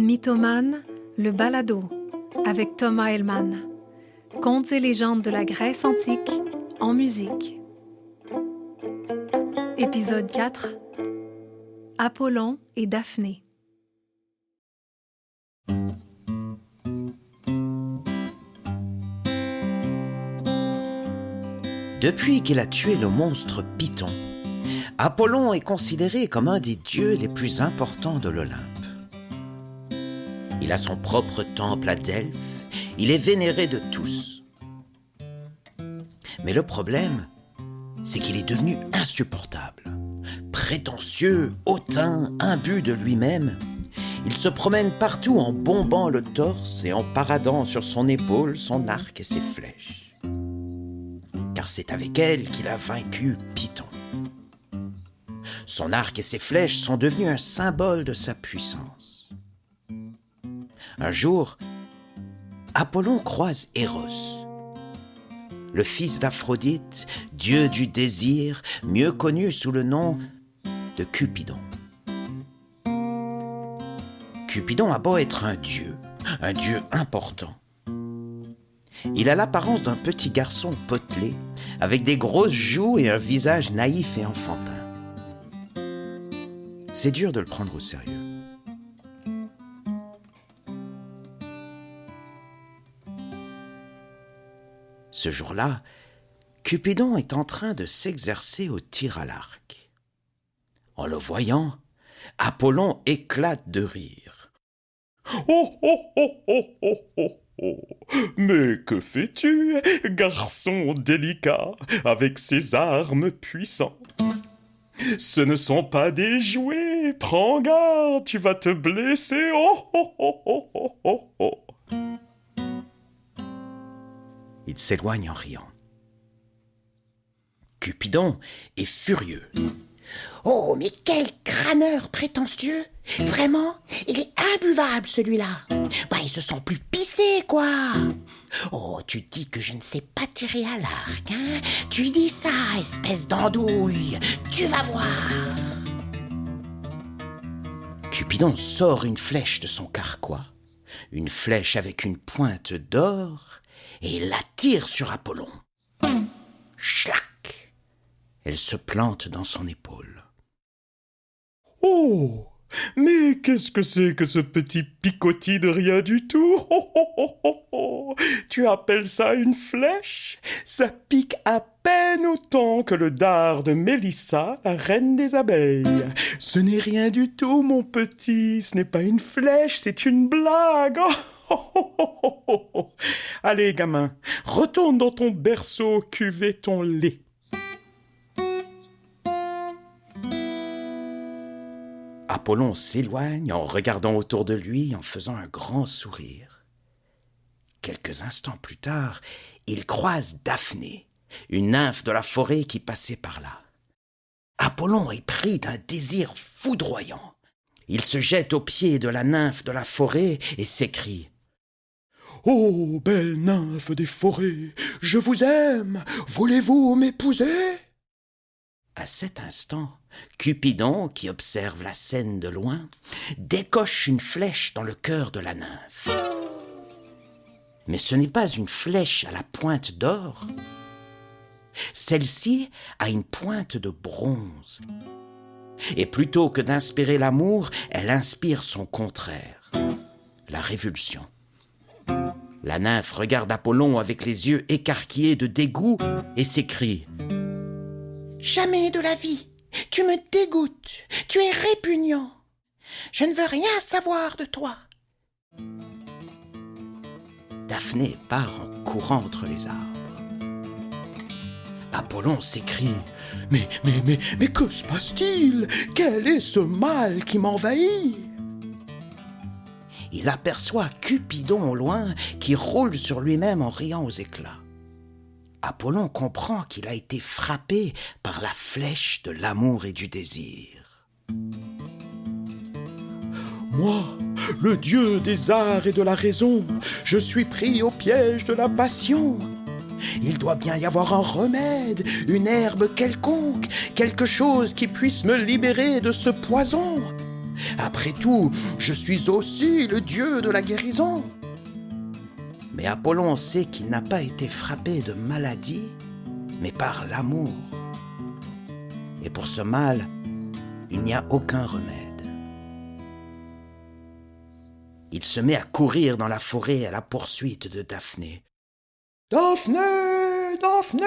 Mythomane, le balado, avec Thomas Hellman. Contes et légendes de la Grèce antique, en musique. Épisode 4. Apollon et Daphné. Depuis qu'il a tué le monstre Python, Apollon est considéré comme un des dieux les plus importants de l'Olympe. Il a son propre temple à Delphes, il est vénéré de tous. Mais le problème, c'est qu'il est devenu insupportable. Prétentieux, hautain, imbu de lui-même, il se promène partout en bombant le torse et en paradant sur son épaule son arc et ses flèches. Car c'est avec elle qu'il a vaincu Python. Son arc et ses flèches sont devenus un symbole de sa puissance. Un jour, Apollon croise Eros, le fils d'Aphrodite, dieu du désir, mieux connu sous le nom de Cupidon. Cupidon a beau être un dieu important. Il a l'apparence d'un petit garçon potelé, avec des grosses joues et un visage naïf et enfantin. C'est dur de le prendre au sérieux. Ce jour-là, Cupidon est en train de s'exercer au tir à l'arc. En le voyant, Apollon éclate de rire. « Oh, oh, oh, oh, oh, oh, oh. Mais que fais-tu, garçon délicat, avec ces armes puissantes? Ce ne sont pas des jouets, prends garde, tu vas te blesser, oh, oh, oh, oh, oh, oh, oh. » Il s'éloigne en riant. Cupidon est furieux. « Oh, mais quel crâneur prétentieux! Vraiment, il est imbuvable, celui-là! Il se sent plus pissé, quoi! Oh, tu dis que je ne sais pas tirer à l'arc, hein? Tu dis ça, espèce d'andouille! Tu vas voir! » Cupidon sort une flèche de son carquois, une flèche avec une pointe d'or, et il la tire sur Apollon. Schlac! Elle se plante dans son épaule. « Oh, mais qu'est-ce que c'est que ce petit picotis de rien du tout? Oh, oh, oh, oh, oh. Tu appelles ça une flèche? Ça pique à peine autant que le dard de Mélissa, la reine des abeilles. Ce n'est rien du tout, mon petit, ce n'est pas une flèche, c'est une blague. Oh, oh, oh, oh, oh, oh. Allez, gamin, retourne dans ton berceau cuver ton lait. » Apollon s'éloigne en regardant autour de lui, en faisant un grand sourire. Quelques instants plus tard, il croise Daphné, une nymphe de la forêt qui passait par là. Apollon est pris d'un désir foudroyant. Il se jette aux pieds de la nymphe de la forêt et s'écrie « Oh, belle nymphe des forêts, je vous aime, voulez-vous m'épouser ?» À cet instant, Cupidon, qui observe la scène de loin, décoche une flèche dans le cœur de la nymphe. Mais ce n'est pas une flèche à la pointe d'or. Celle-ci a une pointe de bronze. Et plutôt que d'inspirer l'amour, elle inspire son contraire, la révulsion. La nymphe regarde Apollon avec les yeux écarquillés de dégoût et s'écrie « Jamais de la vie! Tu me dégoûtes! Tu es répugnant! Je ne veux rien savoir de toi! » Daphné part en courant entre les arbres. Apollon s'écrie « Mais que se passe-t-il? Quel est ce mal qui m'envahit ?» Il aperçoit Cupidon au loin qui roule sur lui-même en riant aux éclats. Apollon comprend qu'il a été frappé par la flèche de l'amour et du désir. « Moi, le dieu des arts et de la raison, je suis pris au piège de la passion. Il doit bien y avoir un remède, une herbe quelconque, quelque chose qui puisse me libérer de ce poison. Après tout, je suis aussi le dieu de la guérison. Mais Apollon sait qu'il n'a pas été frappé de maladie, mais par l'amour. Et pour ce mal, il n'y a aucun remède. Il se met à courir dans la forêt à la poursuite de Daphné. « Daphné, Daphné,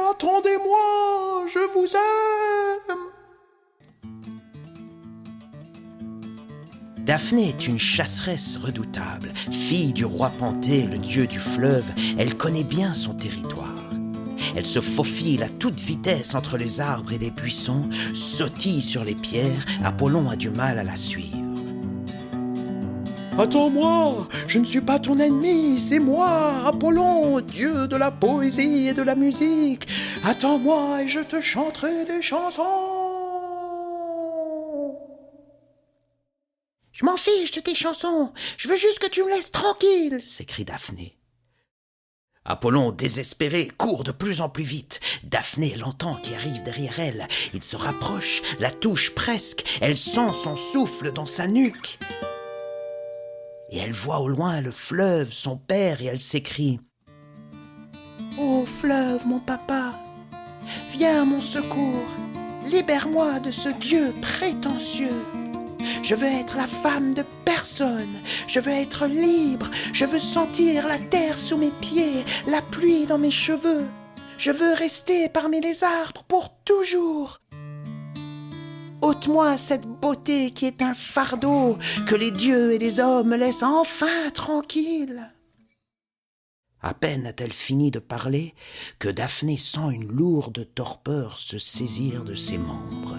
attendez-moi, je vous aime !» Daphné est une chasseresse redoutable, fille du roi Panthée, le dieu du fleuve. Elle connaît bien son territoire. Elle se faufile à toute vitesse entre les arbres et les buissons, sautille sur les pierres. Apollon a du mal à la suivre. « Attends-moi, je ne suis pas ton ennemi, c'est moi, Apollon, dieu de la poésie et de la musique. Attends-moi et je te chanterai des chansons. » « Je m'en fiche de tes chansons, je veux juste que tu me laisses tranquille !» s'écrie Daphné. Apollon, désespéré, court de plus en plus vite. Daphné l'entend qui arrive derrière elle. Il se rapproche, la touche presque. Elle sent son souffle dans sa nuque. Et elle voit au loin le fleuve, son père, et elle s'écrie « Ô fleuve, mon papa, viens à mon secours, libère-moi de ce dieu prétentieux. Je veux être la femme de personne, je veux être libre, je veux sentir la terre sous mes pieds, la pluie dans mes cheveux. Je veux rester parmi les arbres pour toujours. Ôte-moi cette beauté qui est un fardeau, que les dieux et les hommes me laissent enfin tranquille. » À peine a-t-elle fini de parler que Daphné sent une lourde torpeur se saisir de ses membres.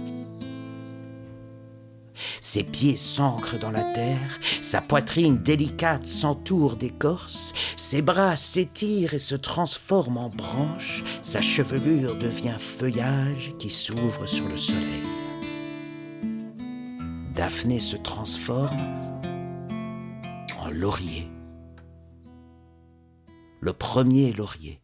Ses pieds s'ancrent dans la terre, sa poitrine délicate s'entoure d'écorce, ses bras s'étirent et se transforment en branches, sa chevelure devient feuillage qui s'ouvre sur le soleil. Daphné se transforme en laurier. Le premier laurier.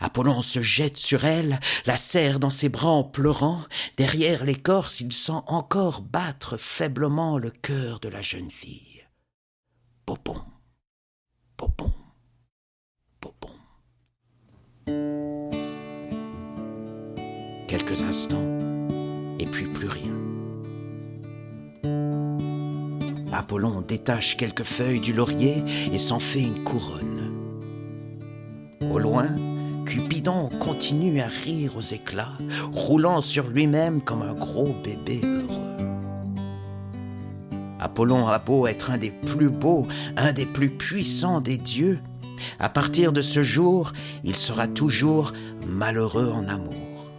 Apollon se jette sur elle, la serre dans ses bras en pleurant. Derrière l'écorce, il sent encore battre faiblement le cœur de la jeune fille. Popon, popon, popon. Quelques instants, et puis plus rien. Apollon détache quelques feuilles du laurier et s'en fait une couronne. Au loin, Cupidon continue à rire aux éclats, roulant sur lui-même comme un gros bébé heureux. Apollon a beau être un des plus beaux, un des plus puissants des dieux. À partir de ce jour, il sera toujours malheureux en amour.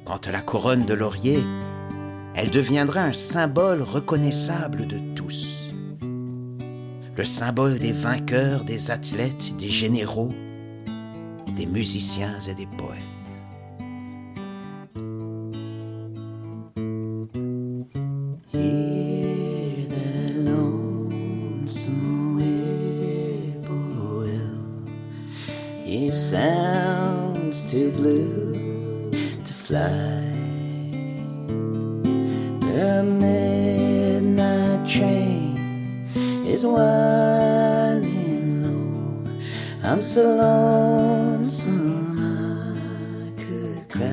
Quant à la couronne de laurier, elle deviendra un symbole reconnaissable de tous. Le symbole des vainqueurs, des athlètes, des généraux, des musiciens et des poètes. Hear the lonesome whippoorwill. He sounds too blue to fly. The midnight train is winding low. I'm so lonesome I could cry.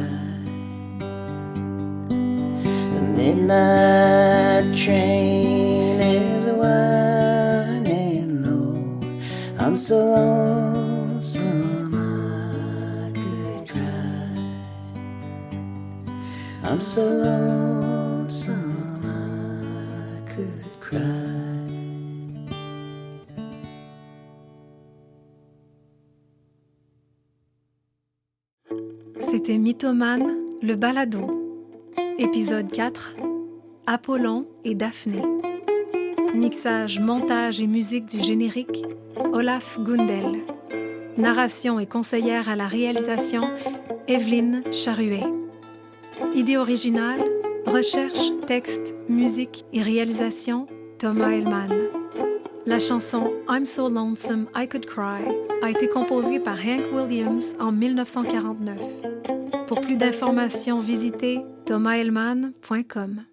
The midnight train is winding low. I'm so lonesome I could cry. I'm so lonesome I could cry. C'était Mythomane, le balado. Épisode 4, Apollon et Daphné. Mixage, montage et musique du générique, Olaf Gundel. Narration et conseillère à la réalisation, Evelyne Charuet. Idée originale, recherche, texte, musique et réalisation, Thomas Hellman. La chanson I'm So Lonesome I Could Cry a été composée par Hank Williams en 1949. Pour plus d'informations, visitez thomashelman.com.